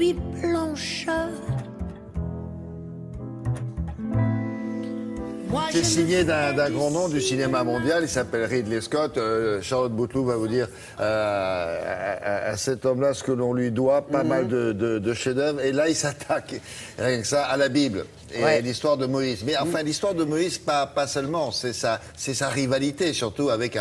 nuit blanche. C'est signé d'un grand nom du cinéma mondial, il s'appelle Ridley Scott. Charlotte Bouteloup va vous dire à cet homme-là ce que l'on lui doit, pas mal de chefs-d'œuvre. Et là, il s'attaque, rien que ça, à la Bible et à l'histoire de Moïse. Mais enfin, l'histoire de Moïse, pas seulement, c'est sa rivalité, surtout avec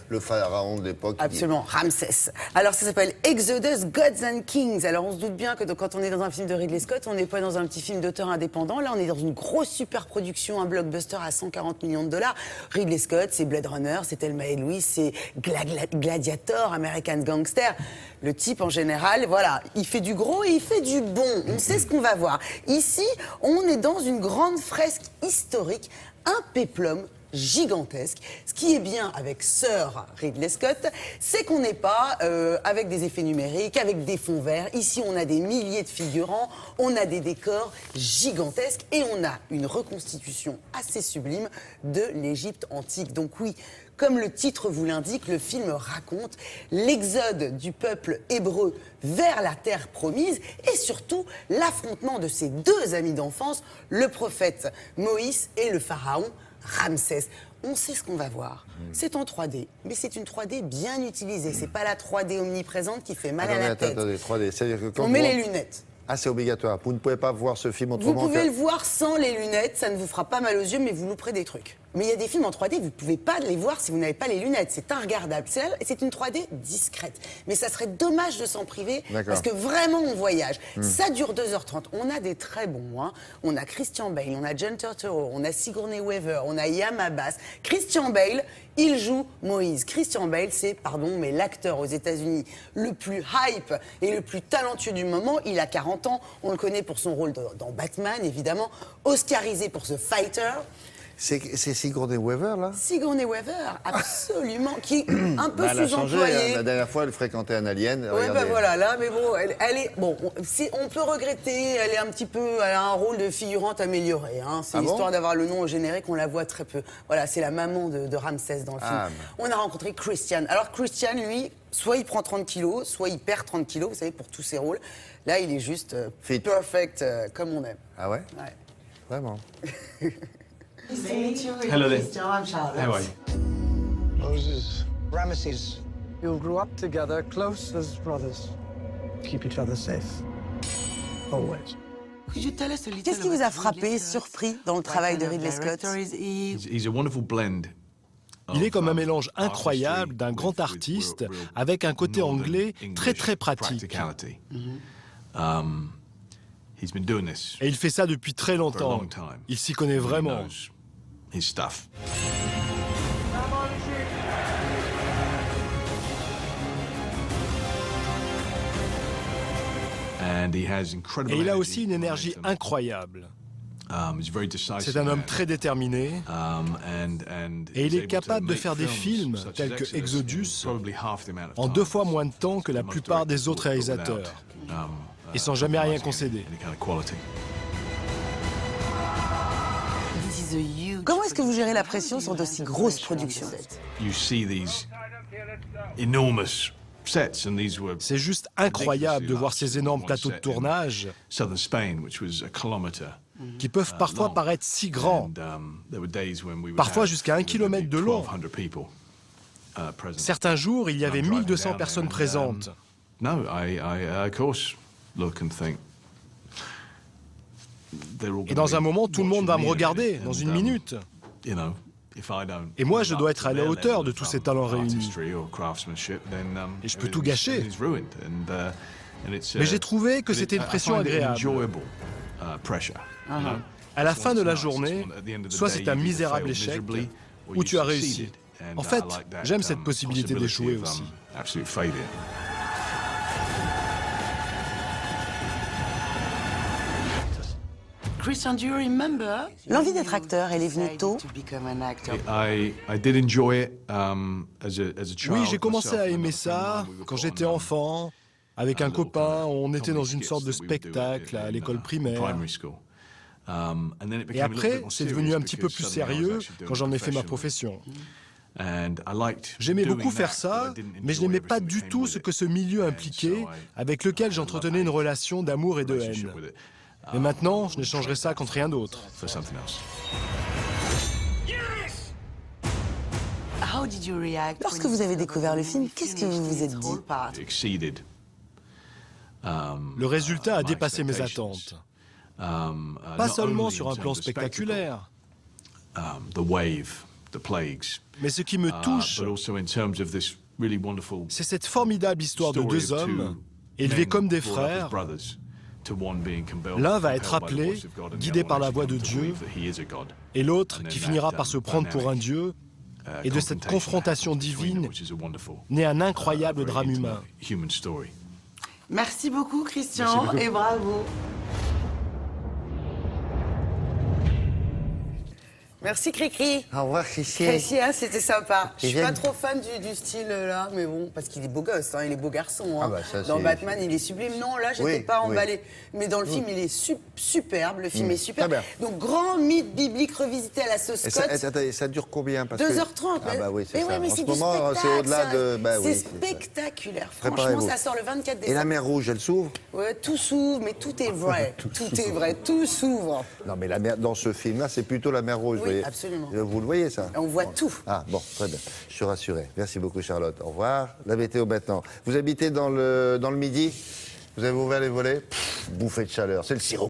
le pharaon de l'époque. Absolument, Ramsès. Alors ça s'appelle Exodus, Gods and Kings. Alors on se doute bien que quand on est dans un film de Ridley Scott, on n'est pas dans un petit film d'auteur indépendant. Là, on est dans une grosse super production, un blockbuster à 140 millions de dollars. Ridley Scott, c'est Blade Runner, c'est Thelma et Louise, c'est Gladiator, American Gangster. Le type, en général, voilà, il fait du gros et il fait du bon. On sait ce qu'on va voir. Ici, on est dans une grande fresque historique, un péplum gigantesque. Ce qui est bien avec Sir Ridley Scott, c'est qu'on n'est pas avec des effets numériques, avec des fonds verts. Ici, on a des milliers de figurants, on a des décors gigantesques et on a une reconstitution assez sublime de l'Égypte antique. Donc oui, comme le titre vous l'indique, le film raconte l'exode du peuple hébreu vers la terre promise et surtout l'affrontement de ses deux amis d'enfance, le prophète Moïse et le pharaon Ramsès. On sait ce qu'on va voir. C'est en 3D, mais c'est une 3D bien utilisée. C'est pas la 3D omniprésente qui fait mal à la tête. Attendez, 3D, c'est-à-dire que quand on met les lunettes. Ah, c'est obligatoire. Vous ne pouvez pas voir ce film autrement. Vous pouvez le voir sans les lunettes, ça ne vous fera pas mal aux yeux, mais vous louperez des trucs. Mais il y a des films en 3D, vous ne pouvez pas les voir si vous n'avez pas les lunettes. C'est regardable. C'est une 3D discrète. Mais ça serait dommage de s'en priver, parce que vraiment, on voyage. Ça dure 2h30. On a des très bons. Hein. On a Christian Bale, on a John Turturro, on a Sigourney Weaver, on a Yam Abbas. Christian Bale, il joue Moïse. Christian Bale, c'est, pardon, mais l'acteur aux États-Unis le plus hype et le plus talentueux du moment. Il a 40 ans. On le connaît pour son rôle dans Batman, évidemment. Oscarisé pour The Fighter. C'est Sigourney Weaver, là? Sigourney Weaver, absolument, qui est un peu elle a changé, sous-employée. hein. La dernière fois, elle fréquentait un alien. Oui, ben voilà, là, mais bon, elle est... Bon, on peut regretter, elle est un petit peu... Elle a un rôle de figurante amélioré, hein. C'est histoire d'avoir le nom au générique, on la voit très peu. Voilà, c'est la maman de Ramsès dans le film. On a rencontré Christian. Alors, Christian, lui, soit il prend 30 kilos, soit il perd 30 kilos, vous savez, pour tous ses rôles. Là, il est juste perfect, comme on aime. Ah ouais? Ouais. Vraiment. Hello there. I'm Charlotte. How are you? Moses, Ramesses. You'll grow up together, close as brothers. Keep each other safe. Always. Qu'est-ce qui vous a frappé, surpris dans le travail de Ridley Scott? He's a wonderful blend. Il est comme un mélange incroyable d'un grand artiste avec un côté anglais très très pratique. Et il fait ça depuis très longtemps. Il s'y connaît vraiment. His stuff. Et il a aussi une énergie incroyable. C'est un homme très déterminé et il est capable de faire des films tels que Exodus en 2 fois moins de temps que la plupart des autres réalisateurs et sans jamais rien concéder. Comment est-ce que vous gérez la pression sur d'aussi grosses productions? C'est juste incroyable de voir ces énormes plateaux de tournage qui peuvent parfois paraître si grands, parfois jusqu'à 1 kilomètre de long. Certains jours, il y avait 1200 personnes présentes. Et dans un moment, tout le monde va me regarder, dans 1 minute. Et moi, je dois être à la hauteur de tous ces talents réunis. Et je peux tout gâcher. Mais j'ai trouvé que c'était une pression agréable. À la fin de la journée, soit c'est un misérable échec, ou tu as réussi. En fait, j'aime cette possibilité d'échouer aussi. L'envie d'être acteur, elle est venue tôt? Oui, j'ai commencé à aimer ça quand j'étais enfant. Avec un copain, on était dans une sorte de spectacle à l'école primaire. Et après, c'est devenu un petit peu plus sérieux quand j'en ai fait ma profession. J'aimais beaucoup faire ça, mais je n'aimais pas du tout ce que ce milieu impliquait, avec lequel j'entretenais une relation d'amour et de haine. Mais maintenant, je n'échangerai ça contre rien d'autre. Lorsque vous avez découvert le film, qu'est-ce que vous vous êtes dit? Le résultat a dépassé mes attentes. Pas seulement sur un plan spectaculaire, mais ce qui me touche, c'est cette formidable histoire de deux hommes, élevés comme des frères. L'un va être appelé, guidé par la voix de Dieu, et l'autre qui finira par se prendre pour un Dieu. Et de cette confrontation divine naît un incroyable drame humain. Merci beaucoup, Christian, et bravo. Merci, Cricri. Au revoir, Christian. Christian, c'était sympa. Je suis pas trop fan du style là, mais bon, parce qu'il est beau gosse, hein, il est beau garçon. Hein. Dans Batman, il est sublime. Non, là, j'étais pas emballée. Mais dans le film, il est superbe. Le film est superbe. Donc, grand mythe biblique revisité à la sauce Scott. Ça dure combien? 2h30. Ah bah oui, c'est ça. Mais en c'est ce moment, c'est au-delà de... c'est spectaculaire. Franchement, ça sort le 24 décembre. Et la mer Rouge, elle s'ouvre? Ouais, tout s'ouvre, mais tout est vrai. Tout est vrai, tout s'ouvre. Non, mais la mer, dans ce film-là, c'est plutôt la mer Rouge. Oui, absolument. Vous le voyez, ça? On voit tout. Ah, bon, très bien. Je suis rassuré. Merci beaucoup, Charlotte. Au revoir. La météo maintenant. Vous habitez dans le Midi? Vous avez ouvert les volets? Bouffée de chaleur. C'est le sirop.